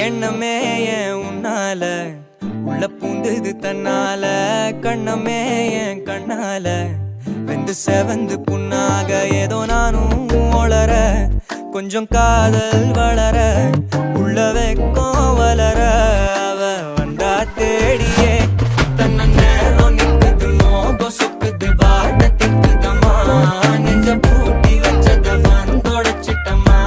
எண்ணமே ஏன் உன்னால உள்ள பூந்தது தன்னால கண்ணமே என் கண்ணால வெந்து செவந்து புண்ணாக ஏதோ நானும் ஒளர கொஞ்சம் காதல் வளர உள்ள வெக்கம் வளர அவ வந்தா தேடியே தன்ன நேரம் நிக்குது மோகம் சுக்குது வாட்ட திக்குதம்மா நெஞ்ச பூட்டி வச்சத வந்தொடச்சிட்டம்மா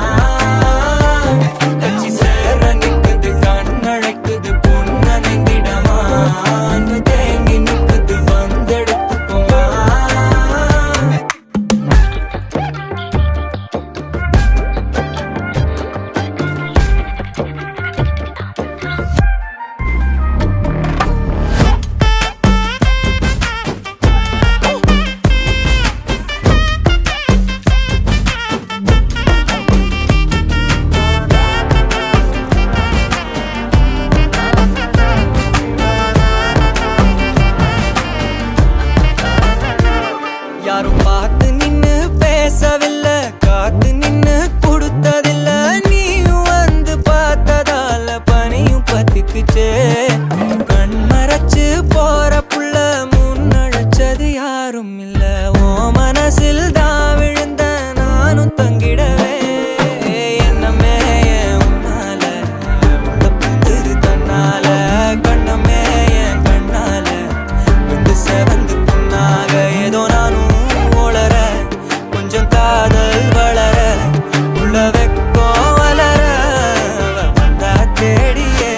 கட்சி சேர நிக்குது கண்ணழைக்குது பொண்ண நெங்கிடமா அன்பு தேங்கி நிக்குது வந்தெடுத்துக்குமா யாரும் பார்த்து நின்னு பேசவில்லை காத்து நின்னு கொடுத்ததில்ல நீயும் வந்து பார்த்ததால பனியும் பத்திக்குச்சே கண் மறைச்சு போற புள்ள முன்னழைச்சது யாரும் இல்ல ஓ மனசில் தான் விழுந்த நானும் தங்கிடவே என்னமே என் உன்னால உள்ள புந்தது தன்னால கண்ணமே என் கண்ணால வந்து செவந்து புண்ணாக ஏதோ நானும் கொஞ்சம் காதல் வளர உள்ள வெக்கம் வளர வந்தா தேடியே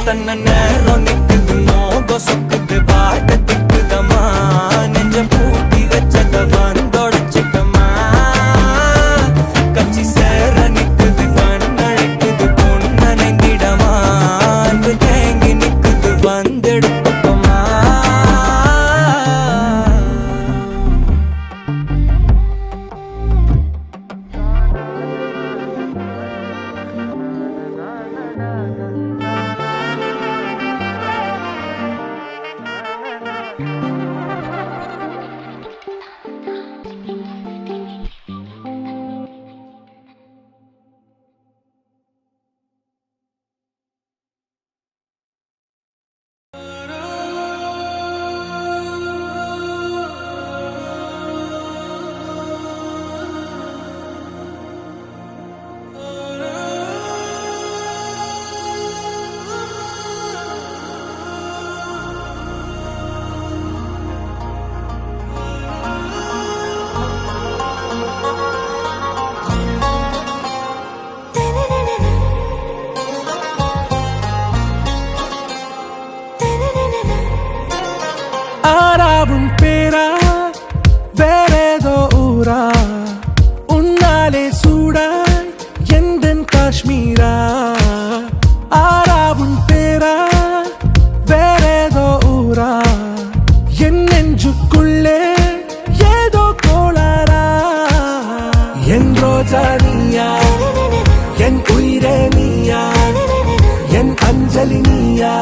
தன்ன நேரம் நிக்குது மோகம் சொக்குது வாட்ட திக்குதம்மா நெஞ்ச பூட்டி வச்சத வந்தொடச்சிட்டம்மா கட்சி சேர நிக்குது கண்ணழைக்குது பொண்ண நெங்கிடமா அன்பு தேங்கி நிக்குது வந்தெடுத்துக்கோமா ஆராவும் பேரா வேறேதோ ஊரா உன்னாலே சூடாய் எந்தன் காஷ்மீரா ஆராவும் பேரா வேறேதோ ஊரா என் நெஞ்சுக்குள்ளே ஏதோ கோளாரா என் ரோஜா நீயா என் உயிரே நீயா என் அஞ்சலி நீயா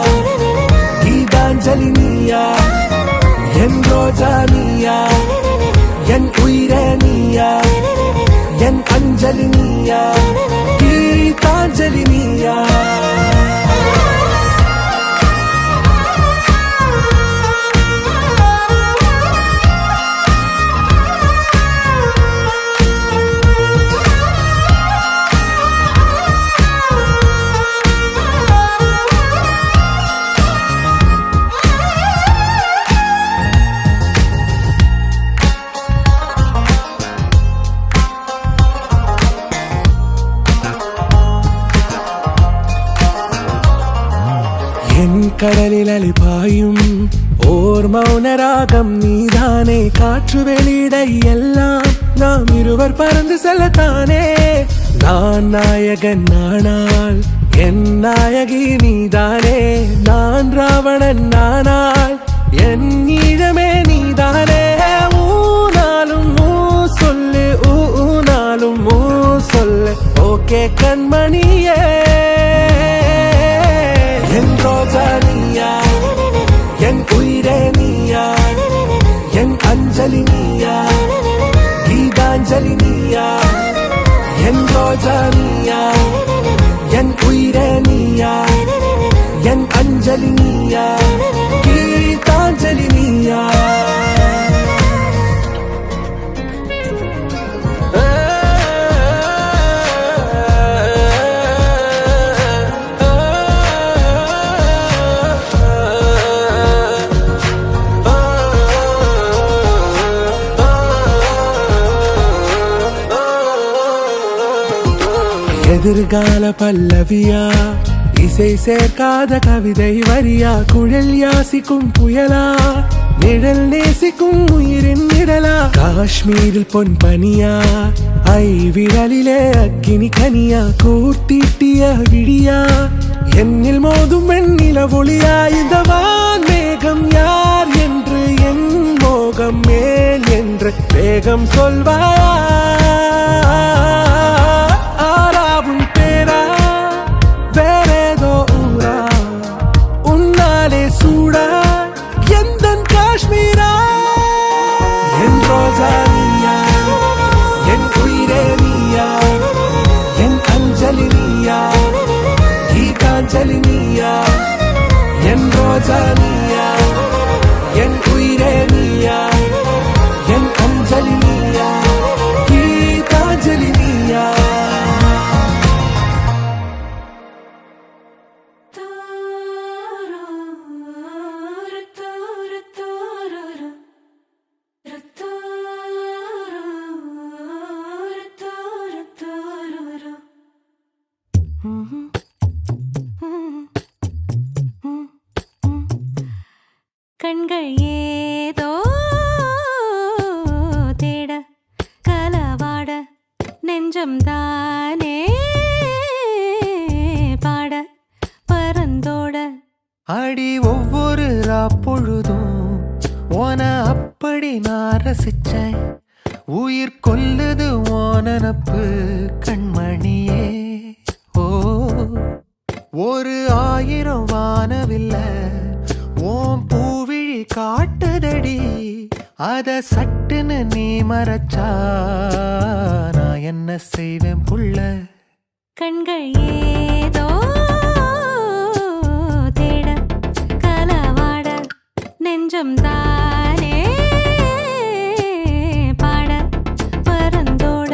கீதாஞ்சலி நீயா என் ரோஜா நீயா என் உயிரே நீயா என் அஞ்சலி நீயா கீதாஞ்சலி நீயா கடலில் அலிபாயும் ஓர் மௌனராகம் நீதானே காற்று வெளியிட எல்லாம் நாம் இருவர் பறந்து செல்லத்தானே நான் நாயகன் நானால் என் நாயகி நீதானே நான் ராவணன் நானால் என் ஈழமே நீதானே ஊனாலும் ஊ சொல்லு ஊனாலும் ஊ சொல்லு ஓகே கண்மணியே என் ரோஜா நீயா என் உயிரே நீயா என் அஞ்சலி நீயா கீதாஞ்சலி நீயா என் ரோஜா நீயா என் உயிரே நீயா என் அஞ்சலி நீயா கீதாஞ்சலி நீயா எதிர்கால பல்லவியா இசை சேர்க்காத கவிதை வரியா குழல் யாசிக்கும் புயலா நிழல் நேசிக்கும் உயிரின் நிழலா காஷ்மீரில் பொன் பனியா ஐ விரலிலே அக்கினி கனியா கூர்த்தீட்டிய விடியா என்னில் மோதும் வெண்ணில ஒளியா இந்த வான் மேகம் யார் என்று என் மோகம் மேல் என்று வேகம் சொல்வாயா ஆராவும் பேரா வேறேதோ ஊரா உன்னாலே சூடா எந்தன் காஷ்மீரா என் ரோஜா நீயா என் உயிரே நீயா என் அஞ்சலி நீயா கீதாஞ்சலி நீயா என் ரோஜா நீயா என் உயிரே நீயா என் அஞ்சலி நீயா கீதாஞ்சலி நீயா கண்கள் ஏதோ தேட கலவாட நெஞ்சம் தானே பாட பரந்தோட அடி ஒவ்வொரு பொழுதும் ஓன அப்படி நான் ரசிச்சேன் உயிர் கொல்லுது ஓனப்பு கண்மணியே ஓ ஒரு 1000 வானவில்ல ஓம் பூவிழி காட்டுதடி அத சட்டுன்னு நீ மறைச்சா நான் என்ன செய்வேன் புள்ள கண்கள் ஏதோ தேட கலவாட நெஞ்சம் தானே பாட பரந்தோட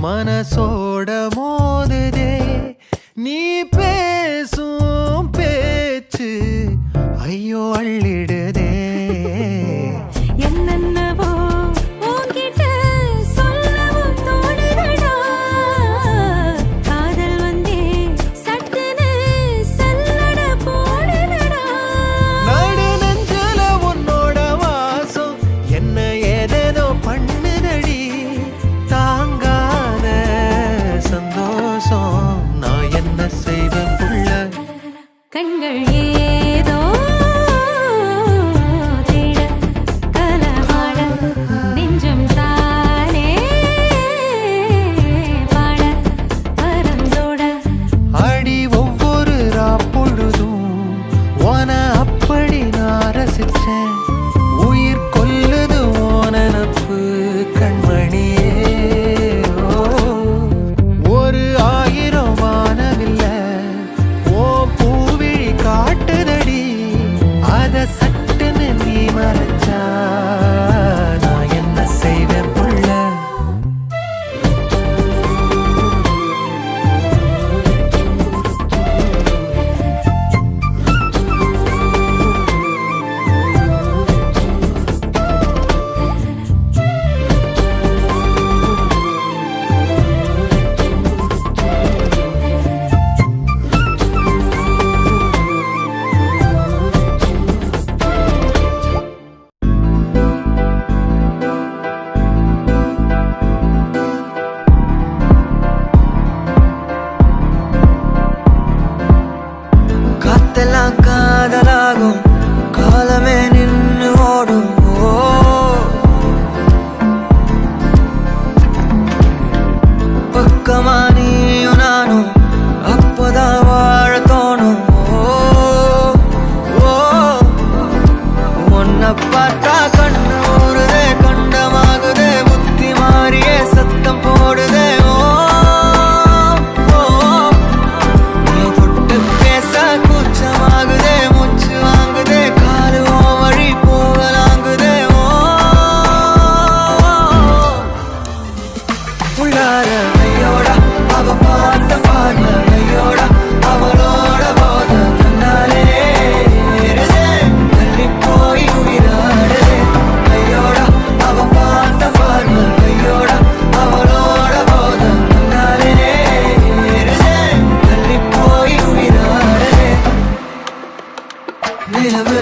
மனசோட மோதுதே நீ பேசும் பேச்சு ஐயோ அள்ளிடுதே என்னென்னவோ உன்கிட்ட சொல்லவும் தோணுதடா காதல் வந்தே சட்டுன்னு சல்லட போடுதடா நடு நெஞ்சில உன்னோட வாசம் என்ன ஏதேதோ பண்ணுதடி தாங்காத சந்தோஷம் நான் என்ன செய்வேன் புள்ள கண்கள் ஏதோ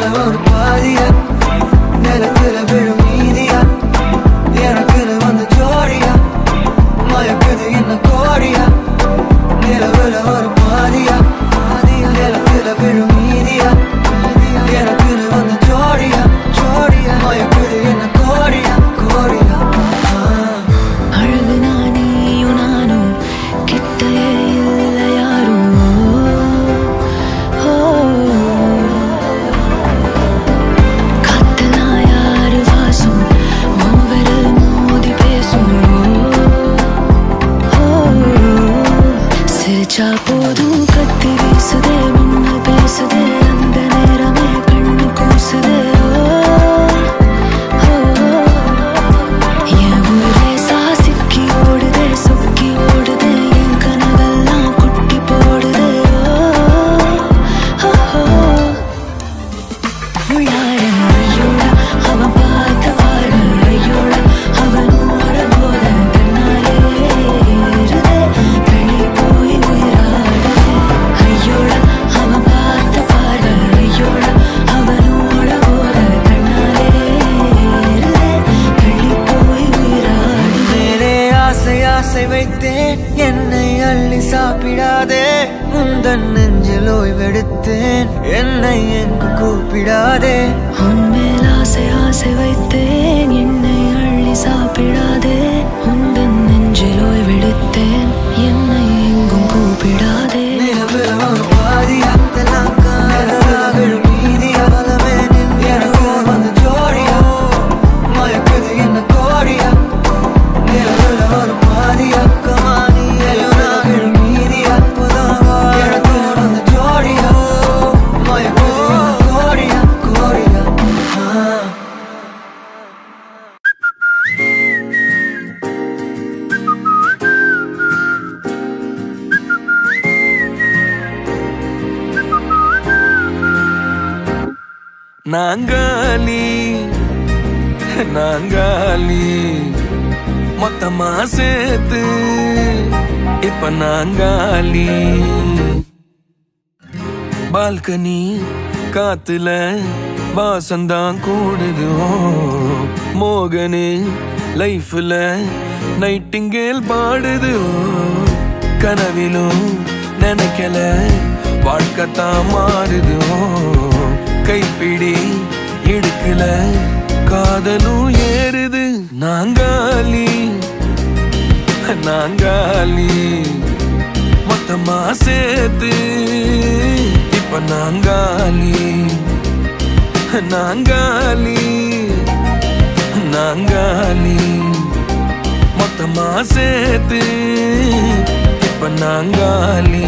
நிலவுல ஒரு பாதியா நிலத்துல விழும் மீதியா எனக்குன்னு வந்து ஜோடியா மயக்குது என்ன கோடியா நிலவுல ஒரு பாதியா நிலத்துல விழும் மீதியா எனக்குன்னு வந்து ஜோடியா மயக்குது என்ன கோடியா அழகு நானியும் நானும் கிட்டயே இல்லை யாரும் காத்தெல்லாம் யாரு வாசம் விரல் மோதி பேசும் சிரிச்சா போதும் கத்தி வீசுதே மின்னல் பேசுதே அந்த நேரமே கண்ணு கூசுதே என் ஊரே சாசிக்கி ஓடுதே சொக்கி ஓடுதே என் கனவெல்லாம் குட்டி போடுதே உள்ளார ஐயோட அவன் பார்த்த பார்வை ஐயோட அவனோட போத தன்னாலே ஏறுதே தள்ளி போய் உயிராடுதே ஐயோட அவன் பார்த்த பார்வை ஐயோட அவனோட போத தன்னாலே ஏறுதே தள்ளி போய் உயிராடுதே மேலே ஆசை வைத்தேன் என்னை அள்ளி சாப்பிடாதே முந்தன் நெஞ்சில் ஓய்வெடுத்தேன் என்னை எங்கு கூப்பிடாதே உன்மேல் ஆசை வைத்தேன் என்னை அள்ளி சாப்பிடாதே உந்தன் நெஞ்சில் ஓய்வெடுத்தேன் என்னை எங்கும் கூப்பிடாதே நிலவுல ஒரு பாதியா நிலவுல விழும் மீதியா எனக்கு வந்து ஜோடியா மயக்குது என்ன கோடியா நிலவுல ஒரு பாதியா நிலவுல விழும் மீதியா எனக்கு வந்து ஜோடியா மயக்குது என்ன கோடியா நாங்காலி மொத்தமா சேர்த்து இப்ப நாங்காலி பால்கனி காத்துல வாசந்தான் கூடுது மோகனே லைஃப்ல நைட்டிங்கேல் பாடுது கனவிலும் நினைக்கல வாழ்க்கைத்தான் மாறுது கைப்பிடி இடுக்கல காதலும் ஏறுது நாங்காலி மொத்தமா சேர்த்து இப்ப நாங்காலி மொத்தமா சேர்த்து இப்ப நாங்காலி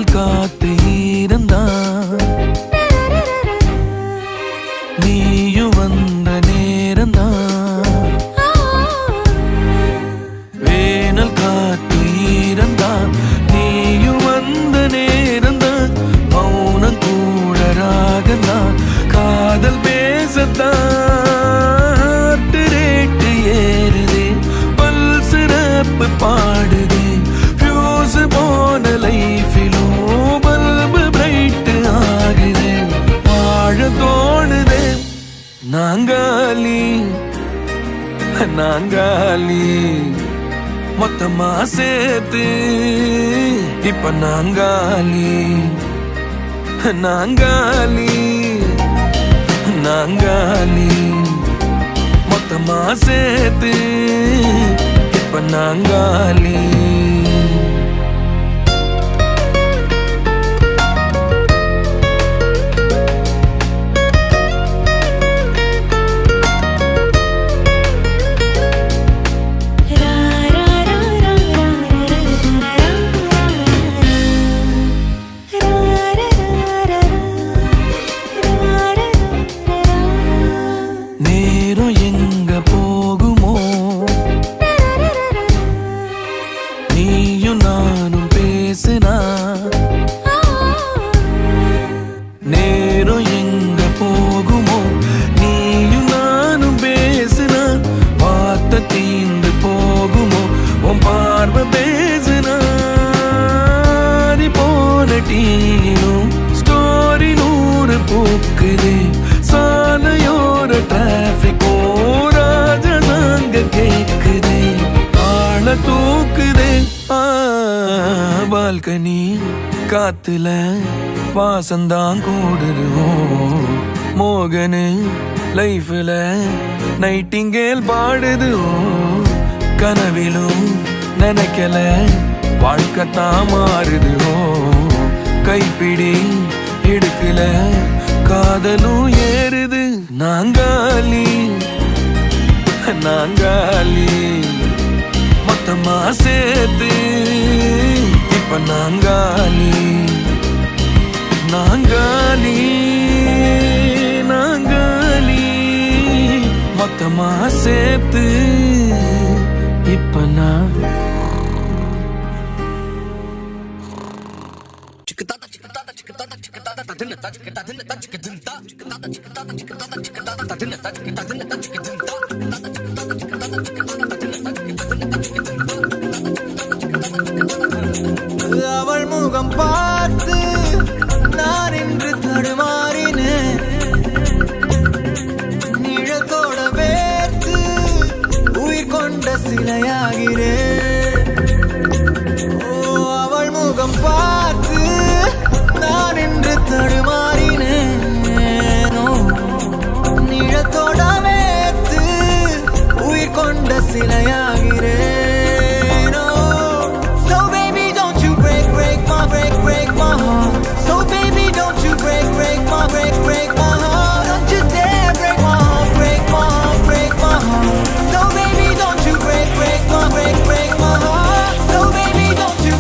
காத்து இருந்தா நீயும் வந்த நேரந்தா வேனல் காத்து இருந்தா நீயும் வந்த நேரந்தா மௌனம் கூட ராகந்தா காதல் பேசத்தான் ரேட்டு ஏறுதே பல் சிறப்பு பாடுதே ஃபியூஸ் போன லைஃபிலும் பல்பு பிரைட் ஆகுது வாழ தோணுதே நாங்காலி மொத்தமா சேர்த்து இப்ப நாங்காலி மொத்தமா சேர்த்து இப்ப நாங்காலி நேரம் எங்க போகுமோ நீயும் நானும் பேசுனா நேரம் எங்க போகுமோ நீயும் நானும் பேசுனா வார்த்தை தீந்து போகுமோ உன் பார்வை பேசுனா நீ போன டீனும் ஸ்டோரி 100 பூக்குதே சாலையோர டிராபிக் ராஜனாங்க கேக்குதே ஆள தூக்குதே பால்கனி காத்துல வாசந்தான் கூடுதுவோம் மோகனு லைஃப்ல நைட்டிங்கேல் பாடுதுவோ கனவிலும் நினைக்கல வாழ்க்கைத்தான் மாறுதுவோ கைப்பிடி இடுக்கல காதலும் ஏறுது நாங்காலி நாங்காலி மொத்தமா சேர்த்து இப்ப நாங்காலி நாங்காலி நாங்காலி மொத்தமா சேர்த்து இப்ப நான் அவள் முகம் பார்த்து நான் இன்று தடுமாறினேன் நிழத்தோட வேர்த்து உயிர் கொண்ட சிலையாகிறேன் அவள் முகம் பார்த்து நான் இன்று தடுமாறினேன் நிழத்தோட வேர்த்து உயிர் கொண்ட சிலையாகிறேன் break my heart. So baby, don't you break my heart. Don't you dare break my heart, break my heart, break my heart. So baby, don't you break my heart. So baby, don't you.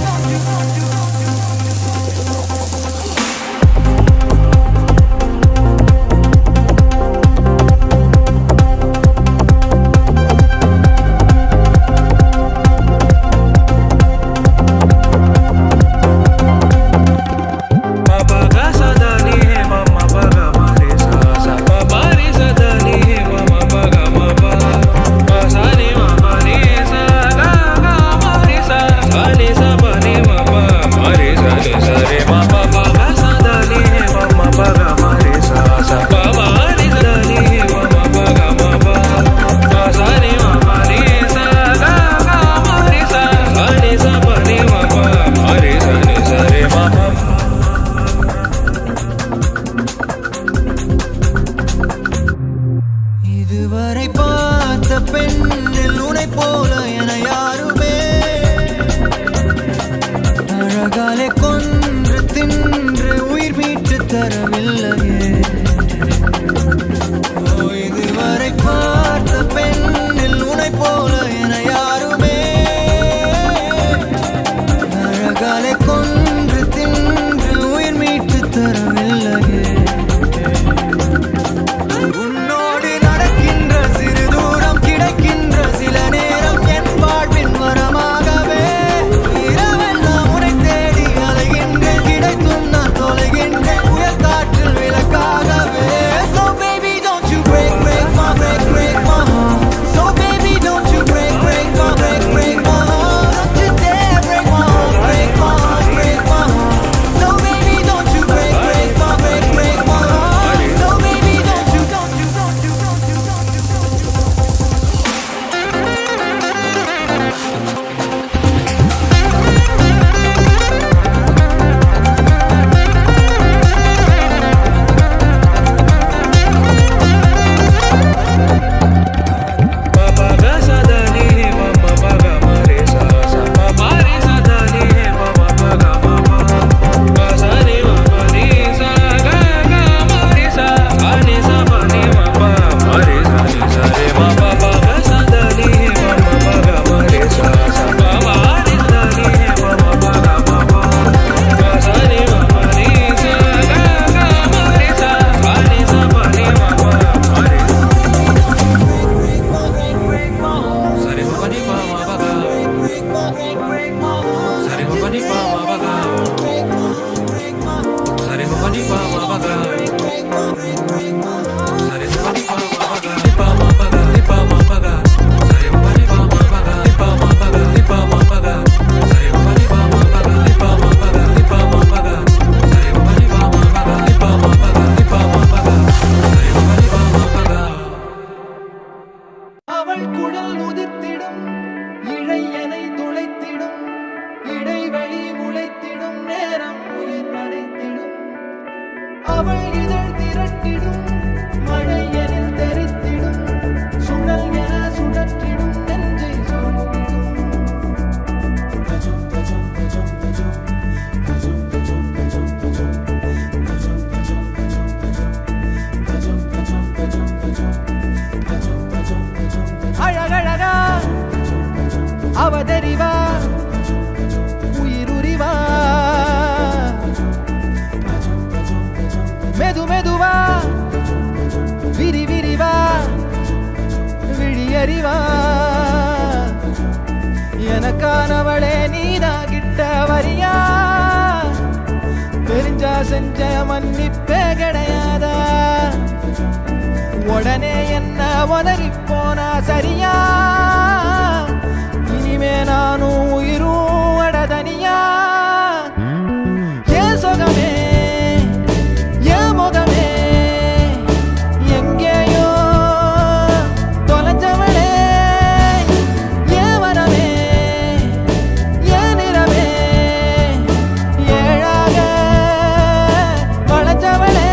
இதுவரை பார்த்த பெண்ணில் உனை போல என யாருமே அழகாலே கொன்று தின்று உயிர் மீட்டு தரவில்லையே இதுவரை பார்த்த பெண்ணில் உனை போல என யாருமே அழகாலே கொன்று தின்று உயிர் மீட்டு தரவில்லையே சில நேரம் என் வாழ்வின் வரமாகவே இரவெல்லாம் உனை தேடி அலைகிறேன் கனவளே நீதான் கிட்ட வரியா தெரிஞ்சா செஞ்ச மன்னிப்பே கிடையாதா உடனே என்ன உதறி போனா சரியா இனிமே நானும் உயிரும் அடதனியா ஏன் சொகமே ஏன் முகமே எங்கேயோ தொலைஞ்சவளே ஏன் வரமே ஏன் நிறமே ஏழாக வளைஞ்சவளே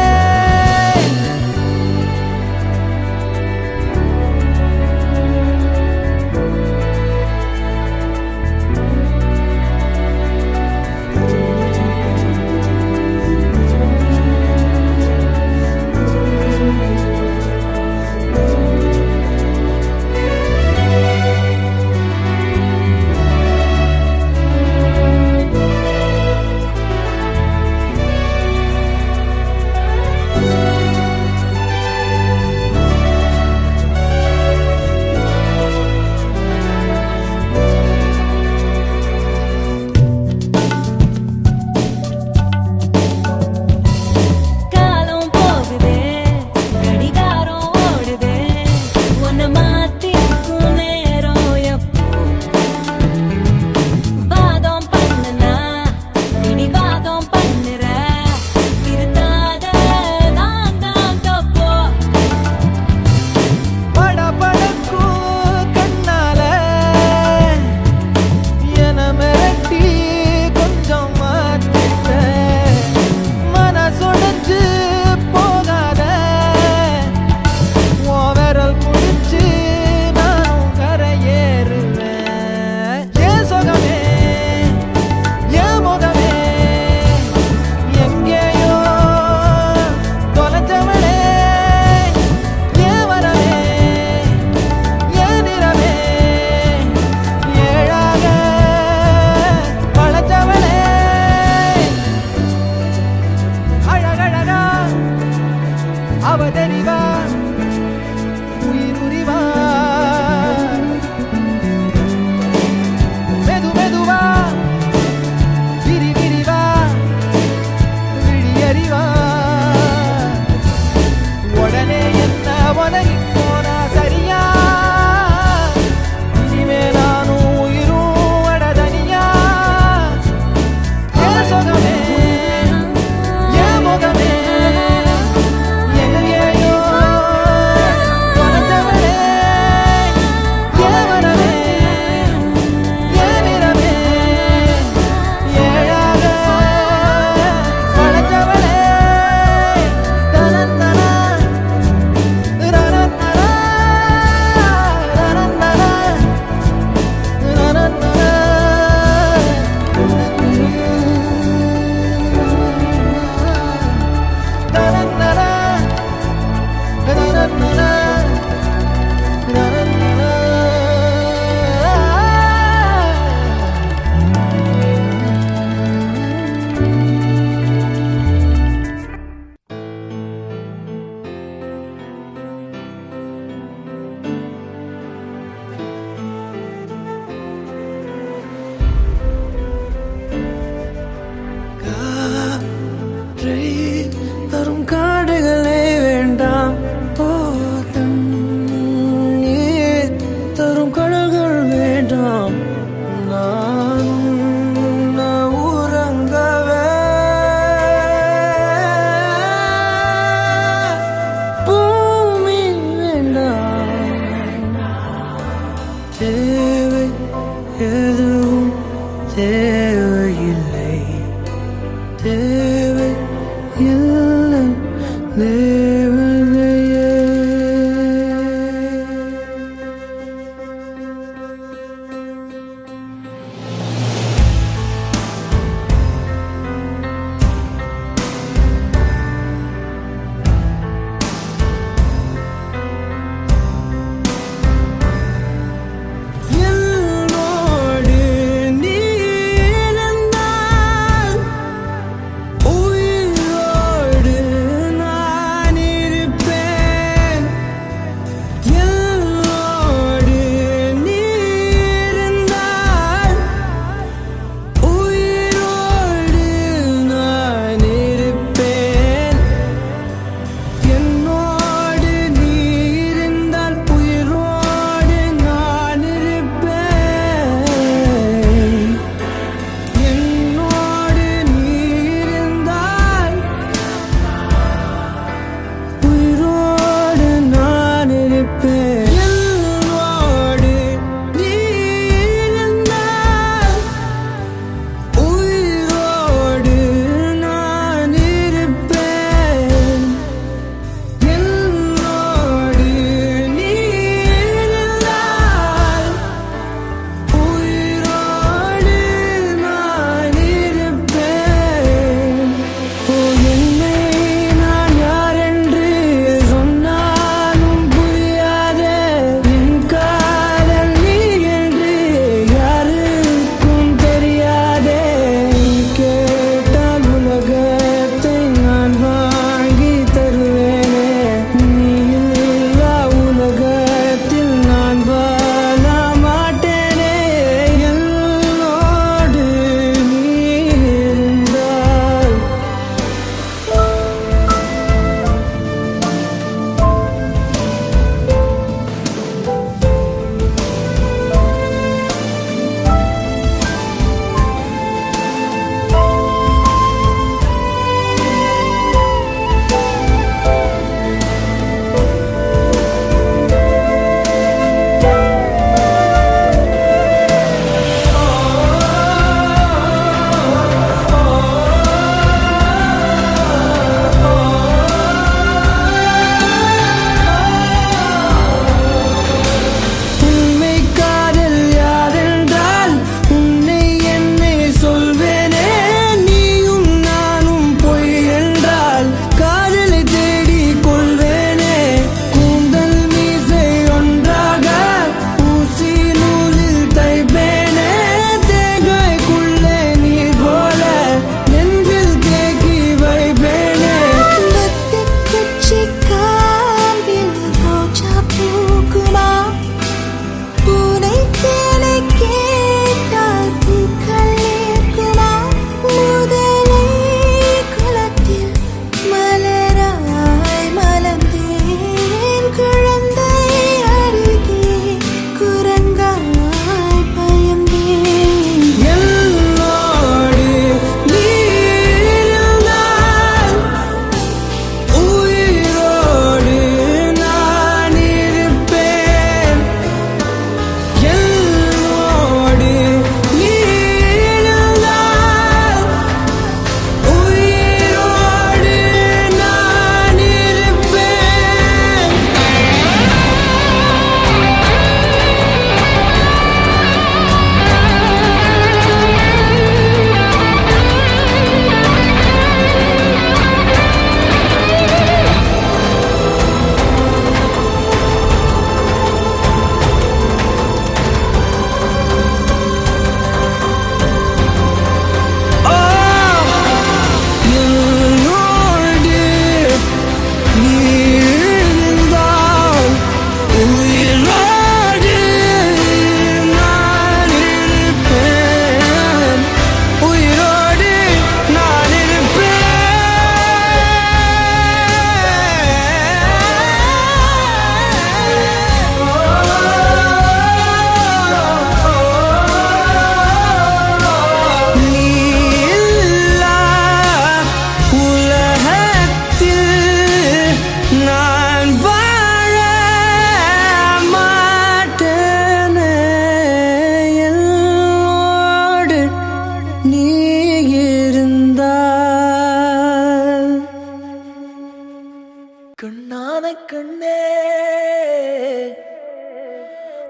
காலம் போகுதே கடிகாரம் ஓடுதே உன்னை மாத்திக்கும் நேரம் எப்போ வாதம் பண்ணுனா பிடிவாதம் பண்ணுற திருத்தாத நான் தான் தப்போ படபடக்கும் கண்ணால என மிரட்டி கொஞ்சம் மாத்திட்ட மனசொடைஞ்சு போகாத உன் விரல் பிடிச்சு நானும் கரையேறுவேன் ஏன் சொகமே ஏன் முகமே எங்கேயோ தொலைஞ்சவளே ஏன் வரவே ஏன் நிறமே ஏழாக வளைஞ்சவளே அழகழகா அவதறிவா உயிருரிவா மெது மெதுவா விரி விரிவா விழியறிவா உடனே என்ன உதறி போனா சரியா இனிமே நானும் உயிரும் அடதனியா ஏன் சொகமே ஏன் முகமே எங்கேயோ தொலைஞ்சவளே ஏன் வரவே ஏன் நிறமே ஏழாக வளைஞ்சவளே தனந்தனா ரனந்தனா ரனந்தனா ரனந்தனா ரனந்தனா ரனந்தனா காற்றை தரும் காடுகளே வேண்டாம் ஓ தண்ணீர் தரும் கடல்கள் வேண்டாம் நான் உறங்கவே பூமி வேண்டாம் தேவை எதுவும் தேவையில்லை தேவை இல்லை தேவதையே என்னோடு நீ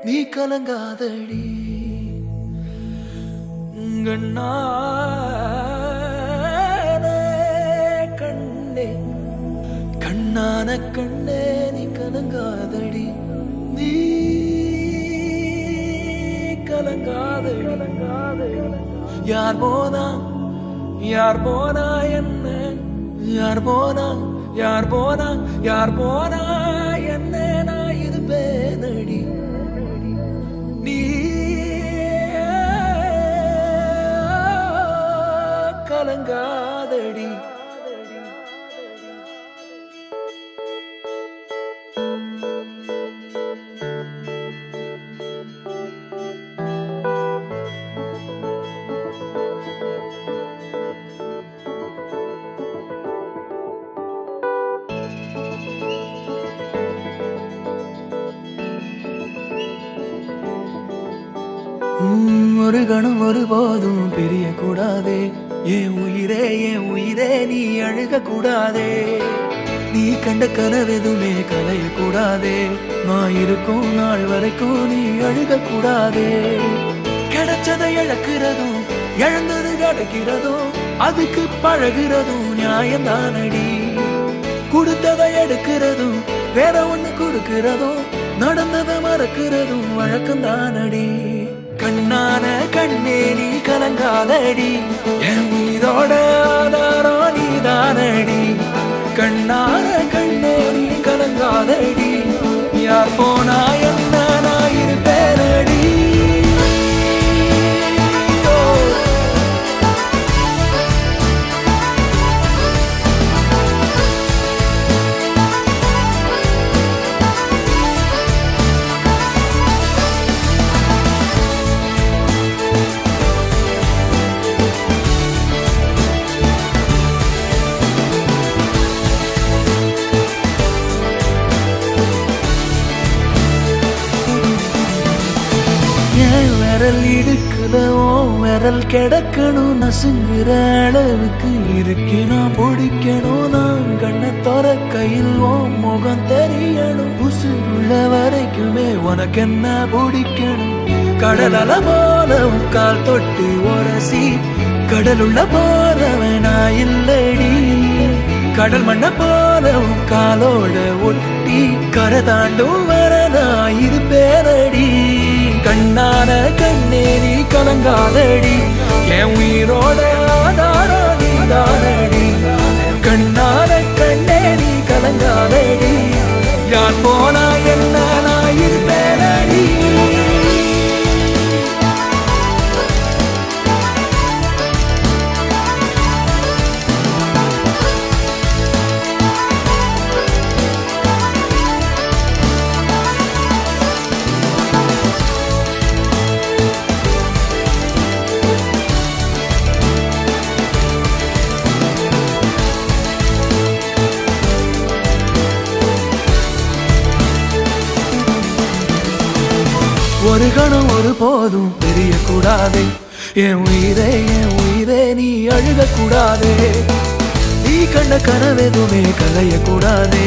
நீ கலங்காதடி கண்ணே கண்ணான கண்ணே நீ கலங்காதடி நீ கலங்காதடி யார் போனா என்ன யார் போனா என்ன நான் இருப்பேனடி நீ கலங்காதடி ஒரு கணம் ஒருபோதும் பிரிய கூடாதே என் உயிரே நீ அழுக கூடாதே நீ கண்ட கனவெதுமே கலைய கூடாதே நான் இருக்கும் நாள் வரைக்கும் நீ அழுக கூடாதே கிடைச்சதை இழக்கிறதும் இழந்தது கிடைக்கிறதும் அதுக்கு பழகிறதும் நியாயம்தானடி கொடுத்ததை எடுக்கிறதும் வேற ஒண்ணு கொடுக்கிறதும் நடந்ததை மறக்கிறதும் வழக்கம் தானடி கண்ணான கண்ணே நீ கலங்காதடி என் உயிரோட ஆதாரம் நீதானடி கண்ணான கண்ணே நீ கலங்காதடி யார் போனா என்ன நான் இருப்பேனடி விரல் இடுக்குல விரல் கிடக்கணும் நசுங்குற அளவுக்கு இருக்கு நான் பிடிக்கணும் நான் கண்ணை தோற கையில் முகம் தெரியணும் உசுருள்ள வரைக்குமே உனக்கு என்ன பிடிக்கணும் கடல் அல போல கால் தொட்டு உரசி கடலுள்ள போறவனா இல்லடி கடல் மண்ண போல காலோட ஒட்டி கரை தாண்டும் வரனா இருப்பேனடி கண்ணான கண்ணே நீ கலங்காதடி என் உயிரோட ஆதாரம் நீதானடி கண்ணான கண்ணே நீ கலங்காதடி யார் போனா என்ன நான் இருப்பேனடி ஒரு கணம் ஒரு போதும் தெரிய கூடாதே என் உயிரே நீ அழுக கூடாதே நீ கண்ட கனவெதுமே கலைய கூடாதே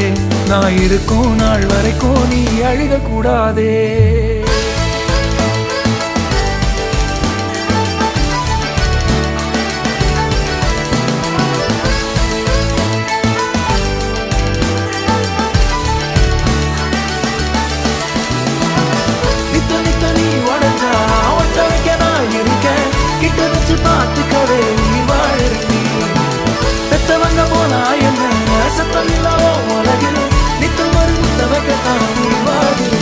நான் இருக்கும் நாள் வரைக்கும் நீ அழுக கூடாதே கிட்ட வச்சு பார்த்துக்கவே நீ வாழறி பெத்தவங்க போனா என்ன சத்தம் இல்லாமோ உலகில் நித்தம் ஒரு முத்தவக்கத்தான் நீ வாழறி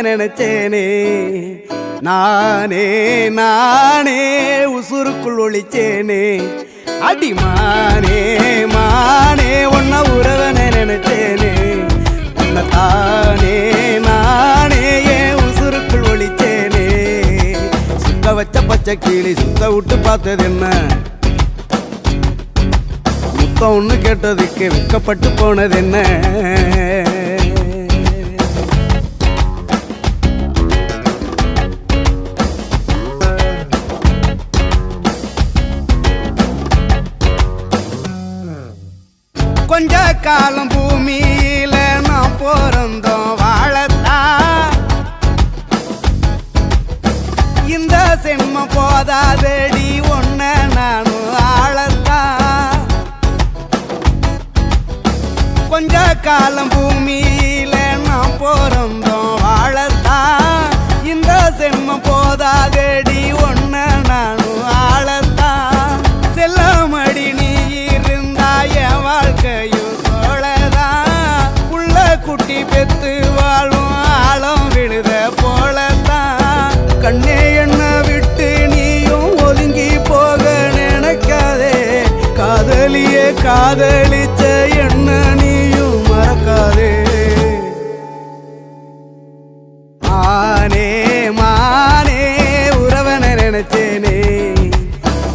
நினைச்சேனே நானே நானே உசுருக்குள் ஒளிச்சேனே அடிமானே மானே உன்ன உறவனை நினைச்சேனே உன்னை தானே நானே என் உசுருக்குள் ஒளிச்சேனே சுத்த வச்ச பச்சை கிளி சுத்த விட்டு பார்த்தது என்ன முத்தம் ஒன்று கேட்டதுக்கு வெக்கப்பட்டு போனது என்ன கொஞ்ச காலம் பூமியில நான் பிறந்தோம் வாழத்தான் இந்த சென்மம் போதாதடி ஒன்ன நானும் ஆளத்தான் கொஞ்ச காலம் பூமியில நான் பிறந்தோம் வாழத்தான் இந்த சென்மம் போதாதடி ஒன்ன நானும் ஆளத்தான் செல்லமடி நீ இருந்தா என் வாழ்க்கையும் சோழதான் உள்ள குட்டி பெத்து வாழும் ஆழம் விழுத போலதான் கண்ணே என்ன விட்டு நீயும் ஒதுங்கி போக நினைக்காதே காதலியே காதலிச்ச என்ன நீயும் மறக்காதே மானே மானே உறவனை நினைச்சேனே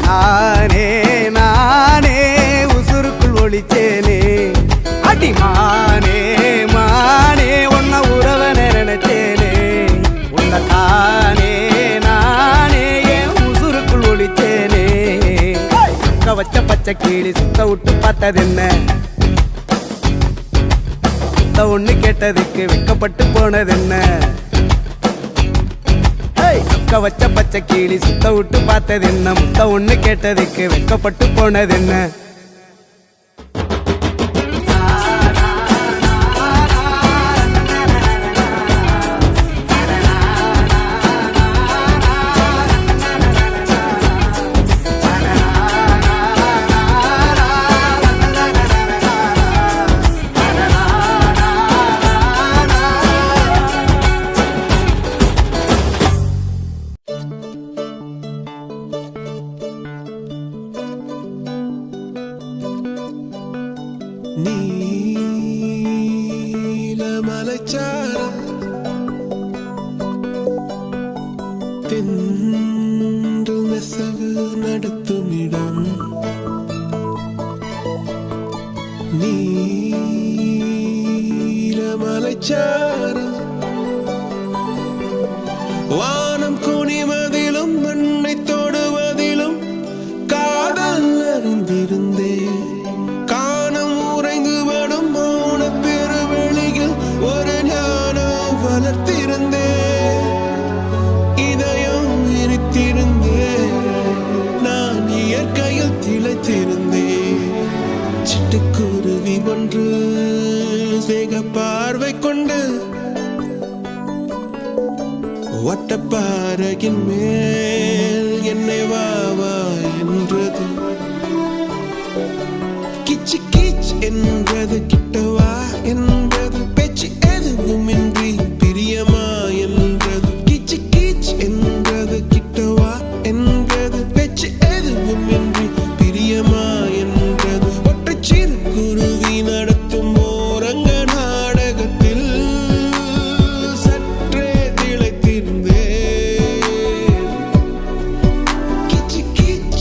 நானே நானே உசுருக்குள் ஒளிச்சேனே அடிமானே மானே உன்ன உறவனை நினைச்சேனே உன்னை தானே நானே என் உசுருக்குள் ஒளிச்சேனே சுத்த வச்ச பச்சை கிளி சுத்த விட்டு பார்த்தது என்ன சுத்த ஒண்ணு கேட்டதுக்கு வெக்கப்பட்டு போனது என்ன சுக்க வச்ச பச்சை கிளி சுத்த விட்டு பார்த்தது என்ன முத்த ஒண்ணு கேட்டதுக்கு வெக்கப்பட்டு போனது என்ன நீலமலைச்சாரம் தென்று நெசவு நடத்துமிடம் நீலமலைச்சாரம் வானம் குனிவதிலும் மண்ணை தொடுவதிலும் காதல் அறிந்திருந்தேன் காணம் உறைந்து வடும் மௌன பெருவெளியில் ஒரு ஞானம் வளர்த்திருந்தேன் இதயம் விரித்திருந்தேன் நான் இயற்கையில் திளைத்திருந்தேன் சிட்டுக்குருவி ஒன்று வேக பார்வை கொண்டு வட்டப்பாறையின் மேல் என்னை வா வா என்றது கிச்சு கிச் என்றது கிட்டவா என்றது பேச்சு எதுவுமின்றி பிரியமா என்றது கிச்சு கிச் என்றது கிட்டவா என்றது பேச்சு எதுவுமின்றி பிரியமா என்றது ஒற்றை சிறு குருவி நடத்தும் ஓரங்க நாடகத்தில் சற்றே திளைத்திருந்தேன் கிச்சு கிச்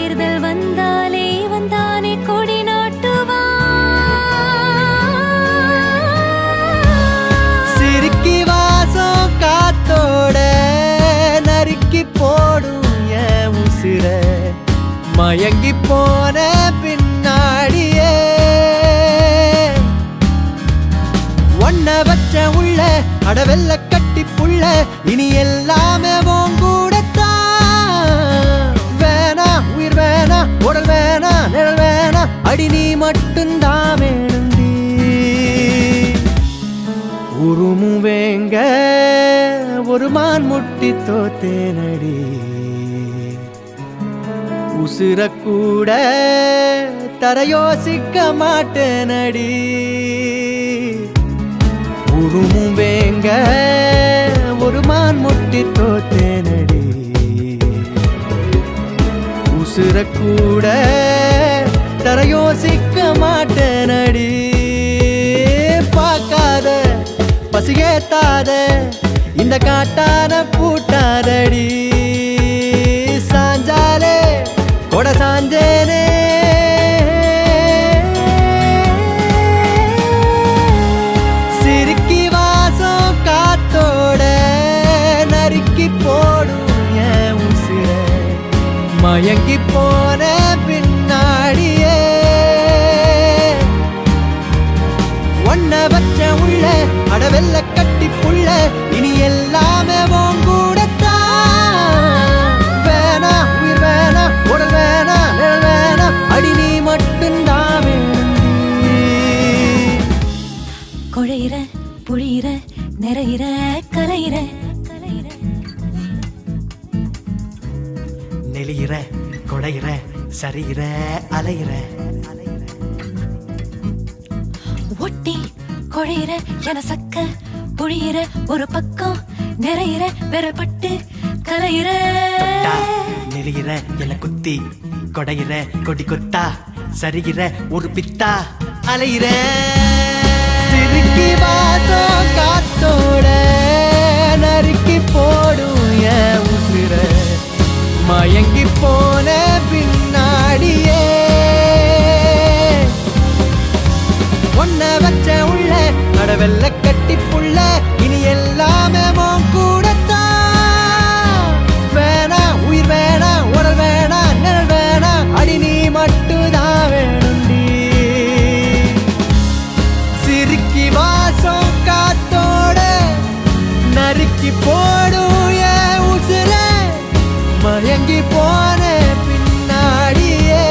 தேர்தல் வந்தாலே வந்தானே கொடி நாட்டுவா சிரிக்கி வாசம் காத்தோட நறுக்கி போடும் என் உசிர மயங்கி போன பின்னாடியே ஒன்ன வச்ச உள்ள அடவெல்ல கட்டி புள்ள இனி எல்லாமே கூடத்தான் வேணா உயிர் வேணா உடல் வேணா நிழல் வேணா அடி நீ மட்டும்தான் வேணுண்டி உருமும் வேங்க ஒரு மான் முட்டி தோத்தேனடி உசிர கூட தர யோசிக்க மாட்டேனடி உருமும் வேங்க ஒரு மான் முட்டி தோத்தேனடி உசிர கூட தர யோசிக்க மாட்டேனடி பார்க்காத பசியேத்தாத இந்த காட்டான பூட்டாதடி சாஞ்சாலே கொட சாஞ்சேனே சிரிக்கி வாசம் காத்தோட நறுக்கி போடும் என் உசிர மயங்கி போன பின்னாடியே ஒன்ன வச்ச உள்ள அடவெல்ல கட்டி புள்ள இனி எல்லாமே கூடத்தான் வேணா உயிர் வேணா உடல் வேணா நிழல் வேணா அடி நீ மட்டும்தான் வேண்டி குழையிற புழியிற நிறையிற கலையிற நெளியிற கொடையிற சரியிற அலையிற ஒட்டி குழையிற என சக்க புழியிற ஒரு பக்கம் நிறையிற வெறப்பட்டு கலையிற நெளியிற என குத்தி கொடையிற கொடி கொத்தா சரிகிற ஒரு பித்தா அலையிற சிரிக்கி வாசம் காத்தோட நறுக்கி போடும் என் உசிர மயங்கி போன பின்னாடியே ஒன்ன வச்ச உள்ள அடவெல்ல கட்டி புள்ள இனி எல்லாமே கூடத்தான் வேணா உயிர் வேணா உடல் வேணா நிழல் வேணா அடி நீ மட்டும்தான் வேணுண்டி சிரிக்கி வாசம் காத்தோட நறுக்கி போடும் என் உசிர மயங்கி போன பின்னாடியே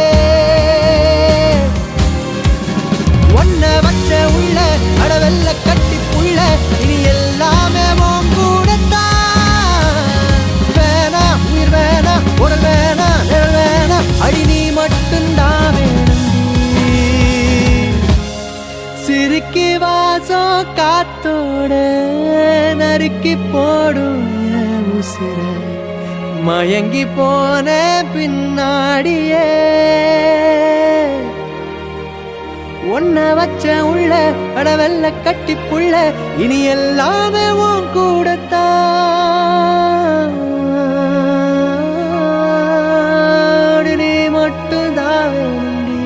ஒன்ன வச்ச உள்ள அடவெல்ல கட்டி புள்ள இனி எல்லாமே கூடத்தான் வேணா உயிர் வேணா உடல் வேணா நிழல் வேணா அடி நீ மட்டும்தான் வேணுண்டி சிரிக்கி வாசம் காத்தோட நறுக்கி போடும் என் உசிர மயங்கி போன பின்னாடியே ஒன்ன வச்ச உள்ள அடவெல்ல கட்டி புள்ள இனி எல்லாமே உன் கூடத்தான் நீ மட்டும்தான் வேணுண்டி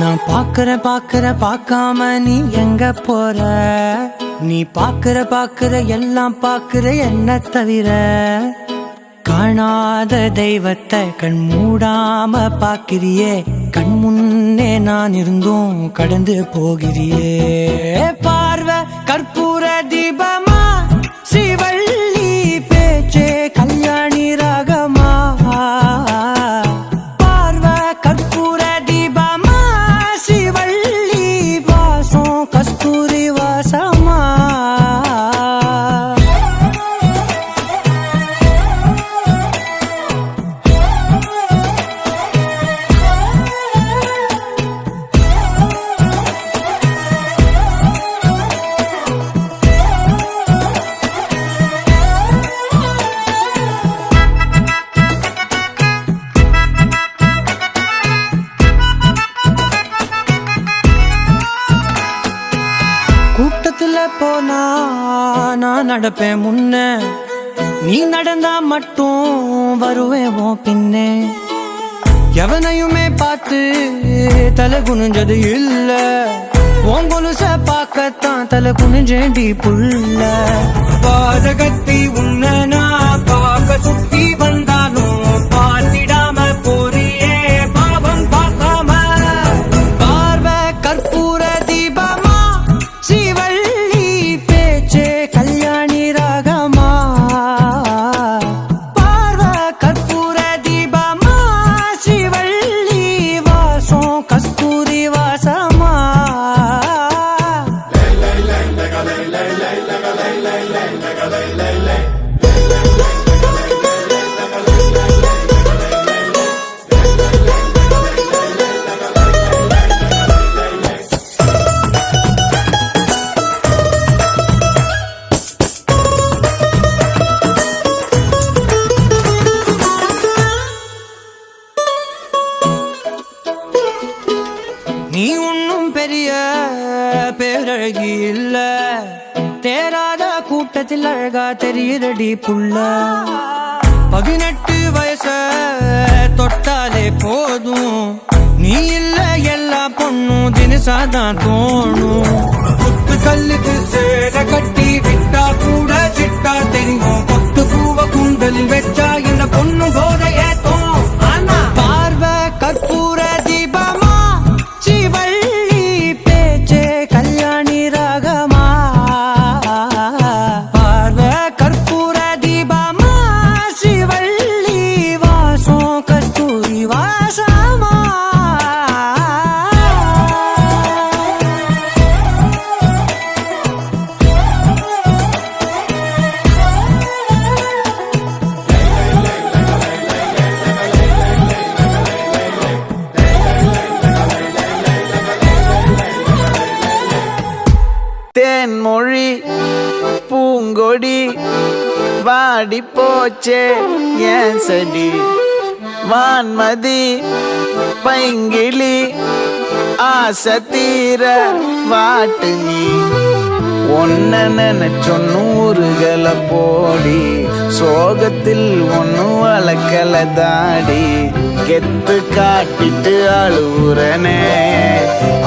நான் பாக்குற பார்க்காம நீ எங்க போற நீ பாக்குற எல்லாம் பாக்குற என்ன தவிர காணாத தெய்வத்தை கண் மூடாம பாக்கிறியே கண் முன்னே நான் இருந்தும் கடந்து போகிறியே பார்வை கற்பூர தீபமா ஸ்ரீவள்ளி பேச்சே கல்யாணி ராகமா பார்வை கற்பூர தீபமா ஸ்ரீவள்ளி வாசம் கஸ்தூரி வாசமா போனா நான் நடப்பேன் முன்ன, நீ நடந்தா மட்டும் வருவேன் உன் பின்னே. எவனையுமே பார்த்து தலை குனிஞ்சது இல்ல, உன் கொலுச பார்க்கத்தான் தலை குனிஞ்சேண்டி புள்ள. பாதகத்தி உன்ன நான் பார்க்க சுத்தி வந்தாலும் பார்த்திடாம போறியே பாவம் பார்க்காம. பார்வை கற்பூர தீபமா, ஸ்ரீவள்ளி பேச்சே கல்யாணி ராகமா. பார்வை கற்பூர தீபமா, ஸ்ரீவள்ளி வாசம் கஸ்தூரி வாசமா. நீ ஒன்னும் பெரிய பேரழகி இல்ல, தேராத கூட்டத்தில் அழகா தெரியுதடி புள்ள. 18 வயச தொட்டாலே போதும், நீ இல்ல எல்லா பொண்ணும் தினசாதான் தோணும். குத்து கல்லுக்கு சேர கட்டி விட்டா கூட சிட்டா தெரியும், கொத்து பூவ குண்டலில் வச்சா இந்த பொண்ணு போத ஏத்தோம். ஆனா பார்வை கற்பூர தீபமா, ஸ்ரீவள்ளி பேச்சே கல்யாணி ராகமா. பார்வை கற்பூர தீபமா, ஸ்ரீவள்ளி வாசம் கஸ்தூரி வாசமா. தேன்மொழி பூங்கொடி வாடி போச்சே ஏன் செடி. வான்மதி பைங்கிளி ஆசை தீர வாட்டு நீ. ஒன்ன நினைச்சொ நூறுகள போடி, சோகத்தில் ஒன்னு வளர்க்கல தாடி. கெத்து காட்டிட்டு அழுவுறனே,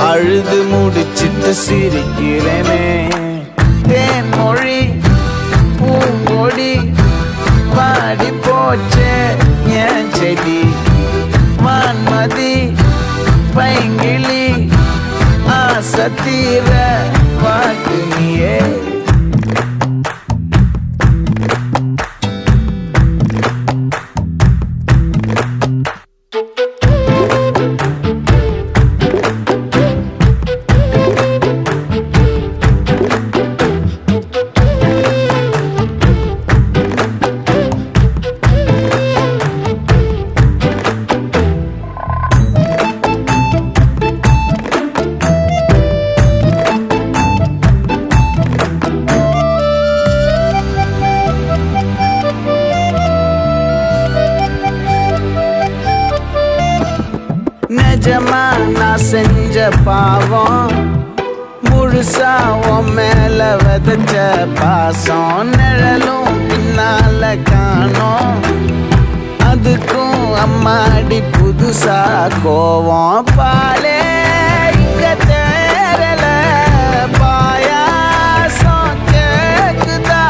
அழுது முடிச்சிட்டு சிரிக்கிறனே. தேன்மொழி பூங்கொடி வாடி போச்சே ஏன் செடி. வான்மதி பைங்கிளி ஆசை தீர வாட்டு நீயே. நிஜமா நான் செஞ்ச பாவம், முழுசா உன் மேல விதைச்ச பாசம். நிழலும் பின்னால காணோம், அதுக்கும் அம்மாடி புதுசா கோவம். பாலே இங்க தேரல, பாயாசம் கேக்குதா,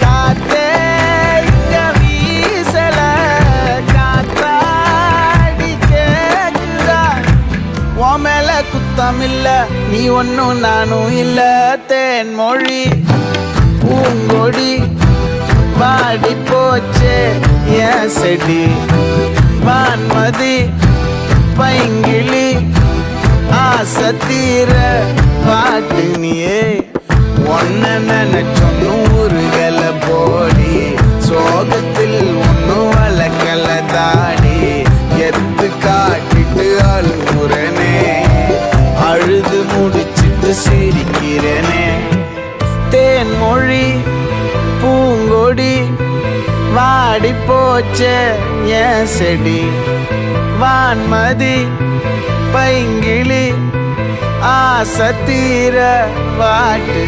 காத்தே இங்க வீசல, காத்தாடி கேக்குதா. உன் மேல குத்தம் இல்ல, நீ ஒன்னும் நானும் இல்ல. தேன்மொழி பூங்கொடி வாடி போச்சே ஏன் செடி. வான்மதி பைங்கிளி ஆசை தீர வாட்டு நீயே. ஒன்ன நினைச்சொ நூறுகள போடி, சோகத்தில் ஒன்னு வளர்க்கல தாடி. எத்து காட்டிட்டு அழுகுறனே, அழுது முடிச்சிட்டு சிரிக்கிறனே. தேன்மொழி பூங்கொடி வாடி போச்சே ஏன் செடி. வான்மதி பைங்கிளி ஆசை தீர வாட்டு